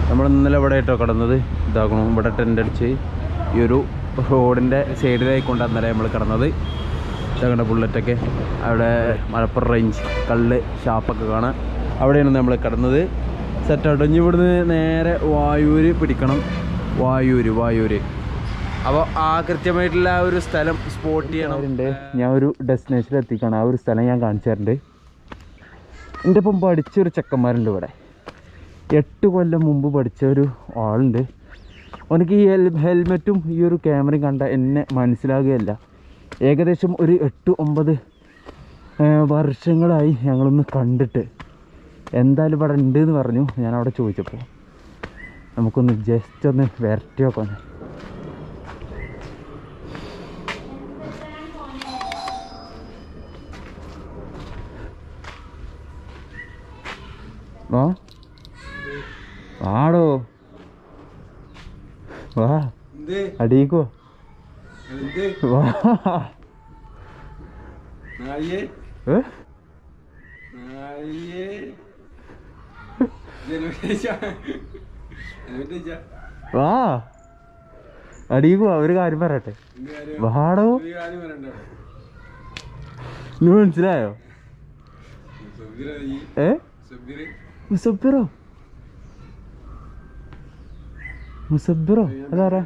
നമ്മൾ ഇന്നലെ ഇവിടെ ആയിട്ടോ കിടന്നത്. ഇതാക്കണം ഇവിടെ ടെൻ്റ് അടിച്ച് ഈ ഒരു റോഡിൻ്റെ സൈഡിലായിക്കൊണ്ട് അന്നലെ നമ്മൾ കിടന്നത്. ഇതാകണ്ട ബുള്ളറ്റൊക്കെ അവിടെ മലപ്പുറം റേഞ്ച് കല്ല് ഷാപ്പൊക്കെ കാണാം. അവിടെയാണ് നമ്മൾ കിടന്നത്. സെറ്റാട്ടോ. ഇനി ഇവിടുന്ന് നേരെ വായൂര് പിടിക്കണം. വായൂര് അപ്പോൾ ആ കൃത്യമായിട്ടുള്ള ആ ഒരു സ്ഥലം സ്പോട്ട് ചെയ്യണമുണ്ട്. ഞാൻ ഒരു ഡെസ്റ്റിനേഷനിൽ എത്തിക്കണം. ആ ഒരു സ്ഥലം ഞാൻ കാണിച്ചു തരുന്നുണ്ട്. എൻ്റെ ഒപ്പം പഠിച്ചൊരു ചെക്കന്മാരുണ്ട് ഇവിടെ. 8 കൊല്ലം മുമ്പ് പഠിച്ച ഒരു ആളുണ്ട്. അവനക്ക് ഈ ഹെൽമെറ്റും ഈ ഒരു ക്യാമറയും കണ്ട എന്നെ മനസ്സിലാകുകയല്ല. ഏകദേശം ഒരു 8-9 വർഷങ്ങളായി ഞങ്ങളൊന്ന് കണ്ടിട്ട്. എന്തായാലും ഇവിടെ ഉണ്ട് എന്ന് പറഞ്ഞു. ഞാൻ അവിടെ ചോദിച്ചപ്പോൾ നമുക്കൊന്ന് ജസ്റ്റ് ഒന്ന് വരട്ടി നോക്കാം. ആടോ വാ അടിക്കോ വാ. വാ അടിക്കോ. ഒരു കാര്യം പറയട്ടെ. വാടോ. നീ മനസ്സിലായോ? മുസബിറോ അതാരാ?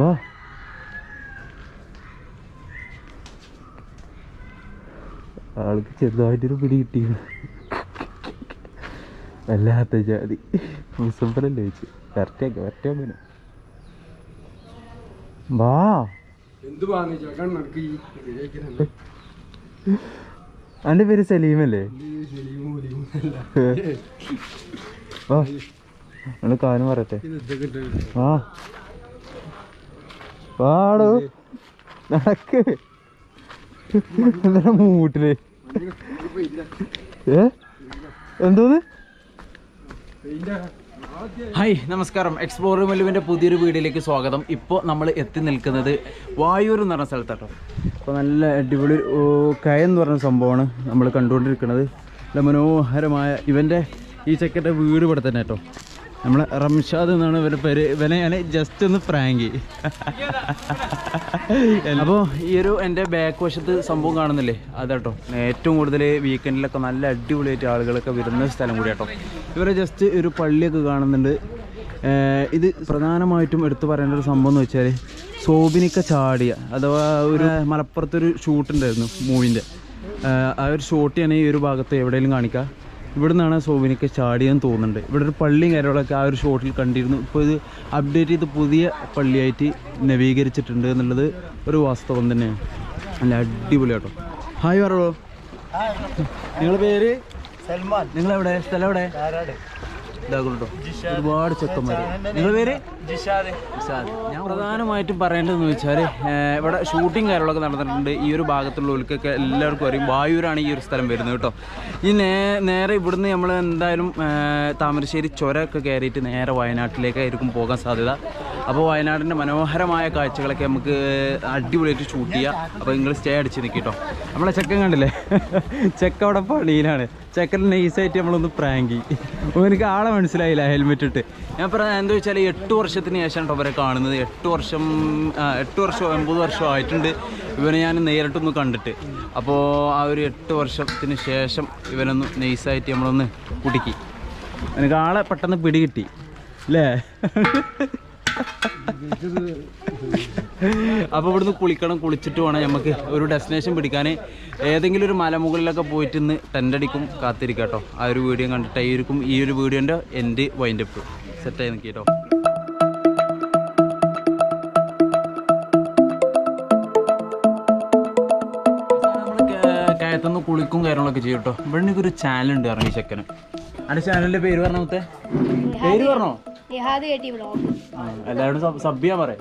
വാ. ആൾക്ക് ചെറുതായിട്ടൊരു പിടി കിട്ടിയത്. വല്ലാത്ത ജാതി. മുസബിറല്ലേ ചോദിച്ചു. വരട്ടിയാക്കാനെ. വാ. അവൻ്റെ പേര് സലീമല്ലേ? വാ നമ്മള് കാര്യം പറയട്ടെ. ആ പാടോ നടക്ക്. എന്താ മൂട്ടില് എന്തോന്ന്? ഹായ് നമസ്കാരം. എക്സ്പ്ലോറിയൻ മല്ലുവിൻ്റെ പുതിയൊരു വീഡിയോയിലേക്ക് സ്വാഗതം. ഇപ്പോൾ നമ്മൾ എത്തി നിൽക്കുന്നത് വായൂർ എന്ന് പറഞ്ഞ സ്ഥലത്താട്ടോ. അപ്പോൾ നല്ല അടിപൊളി കയെന്ന് പറഞ്ഞ സംഭവമാണ് നമ്മൾ കണ്ടുകൊണ്ടിരിക്കുന്നത്. നല്ല മനോഹരമായ ഇവൻ്റെ ഈ ചെക്കൻ്റെ വീട് ഇവിടെ തന്നെ കേട്ടോ. നമ്മളെ റംഷാദ് എന്നാണ് ഇവരുടെ പേര്. ഇവനെ ഞാൻ ജസ്റ്റ് ഒന്ന് പ്രാങ്ക്. അപ്പോൾ ഈ ഒരു എൻ്റെ ബാക്ക് വശത്ത് സംഭവം കാണുന്നില്ലേ അതാട്ടോ. ഏറ്റവും കൂടുതൽ വീക്കെൻഡിലൊക്കെ നല്ല അടിപൊളിയായിട്ട് ആളുകളൊക്കെ വരുന്ന സ്ഥലം കൂടി കേട്ടോ. ഇവരെ ജസ്റ്റ് ഒരു പള്ളിയൊക്കെ കാണുന്നുണ്ട്. ഇത് പ്രധാനമായിട്ടും എടുത്തു പറയേണ്ട ഒരു സംഭവം എന്ന് വെച്ചാൽ സോബിനിക്ക ചാടിയ അഥവാ ഒരു മലപ്പുറത്തൊരു ഷൂട്ടുണ്ടായിരുന്നു മൂവിൻ്റെ. ആ ഒരു ഷൂട്ട് ഞാൻ ഈ ഒരു ഭാഗത്ത് എവിടെയെങ്കിലും കാണിക്കാം. ഇവിടെ നിന്നാണ് സോബിനിക്ക ചാടിയെന്ന് തോന്നുന്നുണ്ട്. ഇവിടെ ഒരു പള്ളിയും കാര്യങ്ങളൊക്കെ ആ ഒരു ഷോട്ടിൽ കണ്ടിരുന്നു. ഇപ്പോൾ ഇത് അപ്ഡേറ്റ് ചെയ്ത് പുതിയ പള്ളിയായിട്ട് നവീകരിച്ചിട്ടുണ്ട് എന്നുള്ളത് ഒരു വാസ്തവം തന്നെയാണ്. നല്ല അടിപൊളി കേട്ടോ. ഹായ് പറയോ. നിങ്ങളുടെ പേര്? സൽമാൻ. നിങ്ങളെവിടെ? സ്ഥലം എവിടെ? ഇതാകട്ടോ. ഒരുപാട് ചെക്കന്മാർ. നിങ്ങളുടെ പേര്? ജിഷാദ്. ഞാൻ പ്രധാനമായിട്ടും പറയേണ്ടതെന്ന് വെച്ചാൽ ഇവിടെ ഷൂട്ടിങ് കാര്യങ്ങളൊക്കെ നടന്നിട്ടുണ്ട്. ഈ ഒരു ഭാഗത്തുള്ളവർക്കൊക്കെ എല്ലാവർക്കും അറിയും വായൂരാണ് ഈ ഒരു സ്ഥലം വരുന്നത് കേട്ടോ. ഈ നേരെ ഇവിടുന്ന് നമ്മൾ എന്തായാലും താമരശ്ശേരി ചുരമൊക്കെ കയറിയിട്ട് നേരെ വയനാട്ടിലേക്കായിരിക്കും പോകാൻ സാധ്യത. അപ്പോൾ വയനാടിൻ്റെ മനോഹരമായ കാഴ്ചകളൊക്കെ നമുക്ക് അടിപൊളിയായിട്ട് ഷൂട്ട് ചെയ്യാം. അപ്പോൾ നിങ്ങൾ സ്റ്റേ അടിച്ച് നിൽക്കിട്ടോ. നമ്മളെ ചെക്കൻ കണ്ടില്ലേ? ചെക്ക അവിടെ പണിയിലാണ്. ചെക്കൻ നൈസായിട്ട് നമ്മളൊന്ന് പ്രാങ്കി. അപ്പോൾ എനിക്ക് ആളെ മനസ്സിലായില്ല ഹെൽമെറ്റ് ഇട്ട്. ഞാൻ പറയാൻ എന്താ വെച്ചാൽ 8 വർഷത്തിന് ശേഷം കേട്ടോ ഇവരെ കാണുന്നത്. 8 വർഷം 9 വർഷം ആയിട്ടുണ്ട് ഇവനെ ഞാൻ നേരിട്ടൊന്ന് കണ്ടിട്ട്. അപ്പോൾ ആ ഒരു 8 വർഷത്തിന് ശേഷം ഇവനൊന്ന് നൈസായിട്ട് നമ്മളൊന്ന് കുടുക്കി. എനിക്ക് ആളെ പെട്ടെന്ന് പിടി കിട്ടി അല്ലേ? അപ്പോൾ ഇവിടുന്ന് കുളിച്ചിട്ട് വേണം നമുക്ക് ഒരു ഡെസ്റ്റിനേഷൻ പിടിക്കാൻ. ഏതെങ്കിലും ഒരു മലമുകളിലൊക്കെ പോയിട്ട് ഇന്ന് ടെൻ്റടിക്കും കാത്തിരിക്കാം കേട്ടോ. ആ ഒരു വീഡിയോ കണ്ടിട്ടായിരിക്കും ഈ ഒരു വീഡിയോൻ്റെ എൻ്റെ വൈൻഡപ്പ് സെറ്റായി നിൽക്കി കേട്ടോ. നമ്മൾ കയത്തുനിന്ന് കുളിക്കും കാര്യങ്ങളൊക്കെ ചെയ്യും കേട്ടോ. ഇവിടെ എനിക്കൊരു ചാനലുണ്ട് ഇറങ്ങി ചെക്കന്. അതിൻ്റെ ചാനലിൻ്റെ പേര് പറഞ്ഞത്തെ പേര് പറഞ്ഞോ? എല്ലാവരും സബ് ചെയ്യാൻ പറയാം.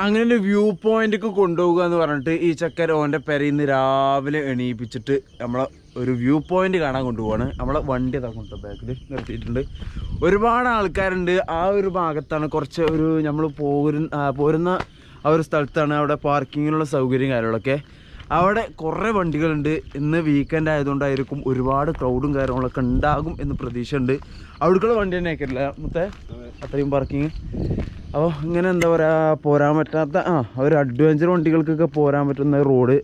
അങ്ങനെ വ്യൂ പോയിന്റൊക്കെ കൊണ്ടുപോകുക എന്ന് പറഞ്ഞിട്ട് ഈ ചക്കര ഓൻ്റെ പെരയിൽ നിന്ന് രാവിലെ എണീപ്പിച്ചിട്ട് നമ്മളെ ഒരു വ്യൂ പോയിന്റ് കാണാൻ കൊണ്ടുപോവാണ്. നമ്മളെ വണ്ടി അതാ കൊണ്ടു ബാക്കിൽ നിർത്തിയിട്ടുണ്ട്. ഒരുപാട് ആൾക്കാരുണ്ട്. ആ ഒരു ഭാഗത്താണ് കുറച്ച് ഒരു നമ്മൾ പോരുന്ന ആ ഒരു സ്ഥലത്താണ്. അവിടെ പാർക്കിങ്ങിനുള്ള സൗകര്യം കാര്യങ്ങളൊക്കെ. അവിടെ കുറേ വണ്ടികളുണ്ട്. ഇന്ന് വീക്കെൻഡ് ആയതുകൊണ്ടായിരിക്കും ഒരുപാട് ക്രൗഡും കാര്യങ്ങളൊക്കെ ഉണ്ടാകും എന്ന് പ്രതീക്ഷയുണ്ട്. അവിടേക്കുള്ള വണ്ടി തന്നെ ആക്കില്ല മുത്തേ, അത്രയും പാർക്കിങ്. അപ്പോൾ ഇങ്ങനെ എന്താ പറയുക, പോരാൻ പറ്റാത്ത ഒരു അഡ്വഞ്ചർ വണ്ടികൾക്കൊക്കെ പോരാൻ പറ്റുന്ന റോഡ്,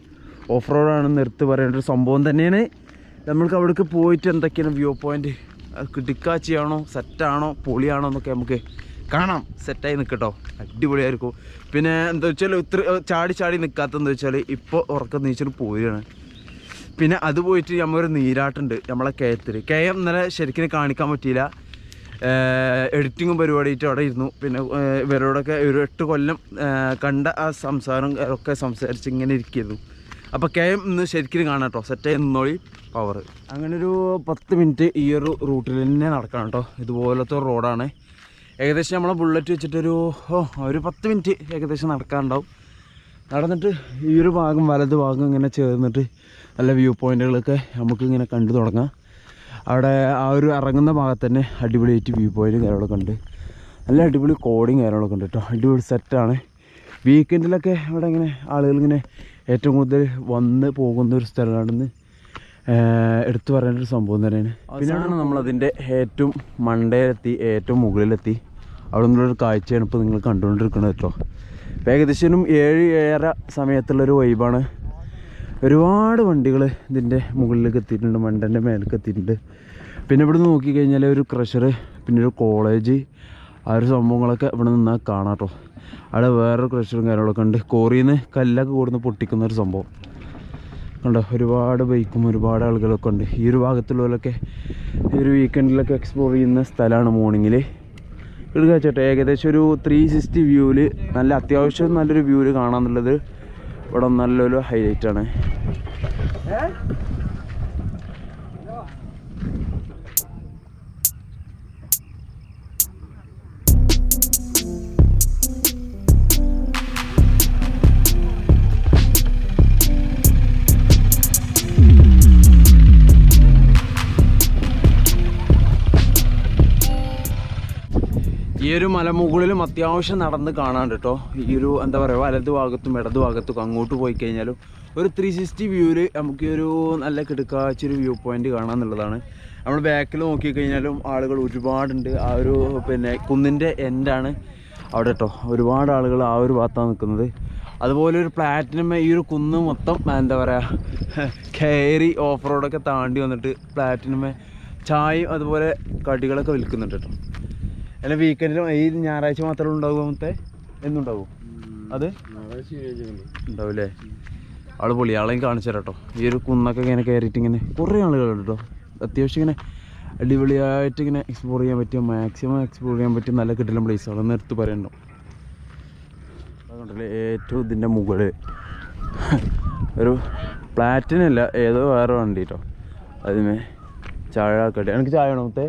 ഓഫ് റോഡാണെന്ന് എടുത്ത് പറയേണ്ട ഒരു സംഭവം തന്നെയാണ്. നമ്മൾക്ക് അവിടേക്ക് പോയിട്ട് എന്തൊക്കെയാണ് വ്യൂ പോയിൻ്റ്, കിടിക്കാച്ചിയാണോ സെറ്റാണോ പൊളിയാണോ എന്നൊക്കെ നമുക്ക് കാണാം. സെറ്റായി നിൽക്കട്ടോ, അടിപൊളിയായിരിക്കും. പിന്നെ എന്താ വെച്ചാൽ ചാടി ചാടി നിൽക്കാത്തതെന്ന് വെച്ചാൽ ഇപ്പോൾ ഉറക്കം നീച്ചിട്ട് പോവുകയാണ്. പിന്നെ അത് പോയിട്ട് നമ്മളൊരു നീരാട്ടുണ്ട് നമ്മളെ കയം ഇന്നലെ ശരിക്കും കാണിക്കാൻ പറ്റിയില്ല. എഡിറ്റിങ്ങും പരിപാടിയായിട്ട് അവിടെ ഇരുന്നു. പിന്നെ ഇവരോടൊക്കെ ഒരു 8 കൊല്ലം കണ്ട ആ സംസാരം ഒക്കെ സംസാരിച്ച് ഇങ്ങനെ ഇരിക്കുന്നു. അപ്പോൾ കയം ഇന്ന് ശരിക്കും കാണാം കേട്ടോ, സെറ്റായി നിന്നോളി പവർ. അങ്ങനെ ഒരു 10 മിനിറ്റ് ഈ ഒരു റൂട്ടിൽ തന്നെ നടക്കണം കേട്ടോ. ഇതുപോലത്തെ റോഡാണ്. ഏകദേശം നമ്മളെ ബുള്ളറ്റ് വെച്ചിട്ടൊരു 10 മിനിറ്റ് ഏകദേശം നടക്കാനുണ്ടാവും. നടന്നിട്ട് ഈ ഒരു ഭാഗം വലത് ഭാഗം ഇങ്ങനെ ചേർന്നിട്ട് നല്ല വ്യൂ പോയിൻറ്റുകളൊക്കെ നമുക്ക് ഇങ്ങനെ കണ്ടു തുടങ്ങാം. അവിടെ ആ ഒരു ഇറങ്ങുന്ന ഭാഗത്ത് തന്നെ അടിപൊളിയായിട്ട് വ്യൂ പോയിൻറ്റ് കാര്യങ്ങളൊക്കെ ഉണ്ട്. നല്ല അടിപൊളി കോഡിങ് കാര്യങ്ങളൊക്കെ ഉണ്ട് കേട്ടോ. അടിപൊളി സെറ്റാണ്. വീക്കെൻഡിലൊക്കെ ഇവിടെ ഇങ്ങനെ ആളുകളിങ്ങനെ ഏറ്റവും കൂടുതൽ വന്ന് പോകുന്ന ഒരു സ്ഥലമാണെന്ന് എടുത്തു പറയേണ്ട ഒരു സംഭവം തന്നെയാണ്. പിന്നെയാണ് നമ്മളതിൻ്റെ ഏറ്റവും മണ്ടയിലെത്തി, ഏറ്റവും മുകളിലെത്തി. അവിടെ നിന്നുള്ളൊരു കാഴ്ചയാണ് ഇപ്പോൾ നിങ്ങൾ കണ്ടുകൊണ്ടിരിക്കുന്നത് കേട്ടോ. ഇപ്പോൾ ഏകദേശം 7-7:30 സമയത്തുള്ളൊരു വൈബാണ്. ഒരുപാട് വണ്ടികൾ ഇതിൻ്റെ മുകളിലേക്ക് എത്തിയിട്ടുണ്ട്, മണ്ടൻ്റെ മേലേക്ക് എത്തിയിട്ടുണ്ട്. പിന്നെ ഇവിടെ നിന്ന് നോക്കിക്കഴിഞ്ഞാൽ ഒരു ക്രഷർ, പിന്നെ ഒരു കോളേജ്, ആ ഒരു സംഭവങ്ങളൊക്കെ ഇവിടെ നിന്നാൽ കാണാം കേട്ടോ. അവിടെ വേറൊരു ക്രഷറും കാര്യങ്ങളൊക്കെ ഉണ്ട്. കോറിയിൽ നിന്ന് കല്ലൊക്കെ കൊടുന്ന് പൊട്ടിക്കുന്ന ഒരു സംഭവം കണ്ടോ. ഒരുപാട് ബൈക്കും ഒരുപാട് ആളുകളൊക്കെ ഉണ്ട്. ഈ ഒരു ഭാഗത്തുള്ളവരൊക്കെ ഈ ഒരു വീക്കെൻഡിലൊക്കെ എക്സ്പ്ലോർ ചെയ്യുന്ന സ്ഥലമാണ്. മോർണിംഗിൽ എടുക്കുക ചേട്ടാ. ഏകദേശം ഒരു 360 വ്യൂവിൽ നല്ല അത്യാവശ്യം നല്ലൊരു വ്യൂവിൽ കാണാമെന്നുള്ളത് ഇവിടെ നല്ലൊരു ഹൈലൈറ്റാണ്. ഈ ഒരു മലമുകളിലും അത്യാവശ്യം നടന്ന് കാണാണ്ട് കേട്ടോ. ഈ ഒരു എന്താ പറയുക, വലതു ഭാഗത്തും ഇടതു ഭാഗത്തും അങ്ങോട്ട് പോയി കഴിഞ്ഞാലും ഒരു 360 വ്യൂവിൽ നമുക്ക് ഒരു നല്ല കിടക്കാച്ചൊരു വ്യൂ പോയിൻ്റ് കാണാമെന്നുള്ളതാണ്. നമ്മൾ ബാക്കിൽ നോക്കിക്കഴിഞ്ഞാലും ആളുകൾ ഒരുപാടുണ്ട്. ആ ഒരു പിന്നെ കുന്നിൻ്റെ എൻഡാണ് അവിടെ കേട്ടോ. ഒരുപാട് ആളുകൾ ആ ഒരു ഭാഗത്താണ് നിൽക്കുന്നത്. അതുപോലെ ഒരു പ്ലാറ്റിനം ഈ ഒരു കുന്ന് മൊത്തം എന്താ പറയുക കയറി ഓഫ് റോഡൊക്കെ താണ്ടി വന്നിട്ട് പ്ലാറ്റിനം ചായയും അതുപോലെ കടികളൊക്കെ വിൽക്കുന്നുണ്ട് കേട്ടോ. അല്ല വീക്കെൻഡിലും ഈ ഞായറാഴ്ച മാത്രമേ ഉണ്ടാവുക മറ്റേ എന്നുണ്ടാവും അത് ഉണ്ടാവില്ലേ? ആള് പൊളി, ആളെയും കാണിച്ചു തരാം കേട്ടോ. ഈ ഒരു കുന്നൊക്കെ ഇങ്ങനെ കയറിയിട്ട് ഇങ്ങനെ കുറേ ആളുകളുണ്ട് കേട്ടോ. അത്യാവശ്യം ഇങ്ങനെ അടിപൊളിയായിട്ട് ഇങ്ങനെ എക്സ്പ്ലോർ ചെയ്യാൻ പറ്റിയ, മാക്സിമം എക്സ്പ്ലോർ ചെയ്യാൻ പറ്റിയ നല്ല കിടിലൻ പ്ലേസ് ആണെന്ന് എടുത്ത് പറയണ്ടോ. അതുകൊണ്ടല്ലേ ഏറ്റവും ഇതിൻ്റെ മുകളിൽ ഒരു പ്ലാറ്റിനല്ല, ഏതോ വേറെ വണ്ടി കേട്ടോ. അതിമേ ചായ കട്ടി. എനിക്ക് ചായ വേണം മറ്റേ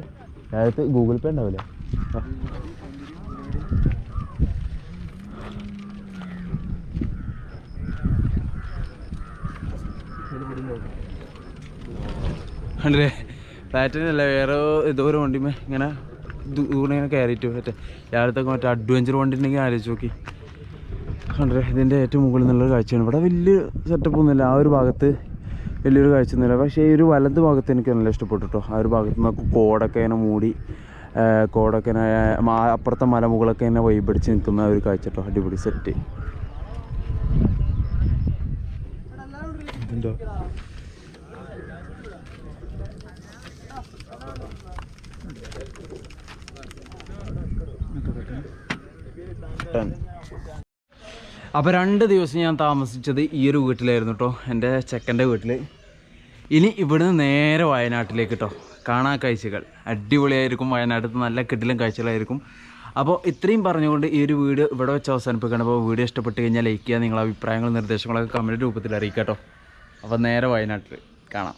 ചായത്ത് ഗൂഗിൾ പേ ഉണ്ടാവില്ലേ? കണ്ടില്ലേ? പ്ലാറ്റിനല്ല, വേറെ ഏതോ ഒരു വണ്ടിമേ ഇങ്ങനെ ദൂരെ ഇങ്ങനെ കയറിയിട്ട് മറ്റേ രാവിലത്തൊക്കെ മറ്റേ അഡ്വഞ്ചർ വണ്ടി ഉണ്ടെങ്കിൽ ആലോചിച്ച് നോക്കി. കണ്ടില്ലേ? ഇതിൻ്റെ ഏറ്റവും മുകളിൽ നിന്നുള്ളൊരു കാഴ്ചയാണ്. ഇവിടെ വലിയ സെറ്റപ്പ് ഒന്നുമില്ല, ആ ഒരു ഭാഗത്ത് വലിയൊരു കാഴ്ച ഒന്നുമില്ല. പക്ഷേ ഈ ഒരു വലത് ഭാഗത്ത് എനിക്ക് നല്ല ഇഷ്ടപ്പെട്ടു കേട്ടോ. ആ ഒരു ഭാഗത്ത് നിന്നൊക്കെ കോടൊക്കെ ഇങ്ങനെ മൂടി, കോടൊക്കെ അപ്പുറത്തെ മലമുകളൊക്കെ ഇങ്ങനെ വൈബടിച്ച് നിൽക്കുന്ന ഒരു കാഴ്ച കേട്ടോ. അടിപൊളി സെറ്റ്. എന്തോ അപ്പോൾ 2 ദിവസം ഞാൻ താമസിച്ചത് ഈ ഒരു വീട്ടിലായിരുന്നു കേട്ടോ, എൻ്റെ ചെക്കൻ്റെ വീട്ടിൽ. ഇനി ഇവിടുന്ന് നേരെ വയനാട്ടിലേക്ക് കേട്ടോ. കാണാൻ കാഴ്ചകൾ അടിപൊളിയായിരിക്കും. വയനാട്ടിൽ നല്ല കിടിലൻ കാഴ്ചകളായിരിക്കും. അപ്പോൾ ഇത്രയും പറഞ്ഞുകൊണ്ട് ഈ ഒരു വീഡിയോ ഇവിടെ വെച്ച് അവസാനിപ്പിക്കണം. അപ്പോൾ വീഡിയോ ഇഷ്ടപ്പെട്ട് കഴിഞ്ഞാൽ ലൈക്ക് ചെയ്യുക, നിങ്ങളുടെ അഭിപ്രായങ്ങളും നിർദ്ദേശങ്ങളൊക്കെ കമൻറ്റ് രൂപത്തിൽ അറിയിക്കാം കേട്ടോ. അപ്പോൾ നേരെ വയനാട്ടിൽ കാണാം.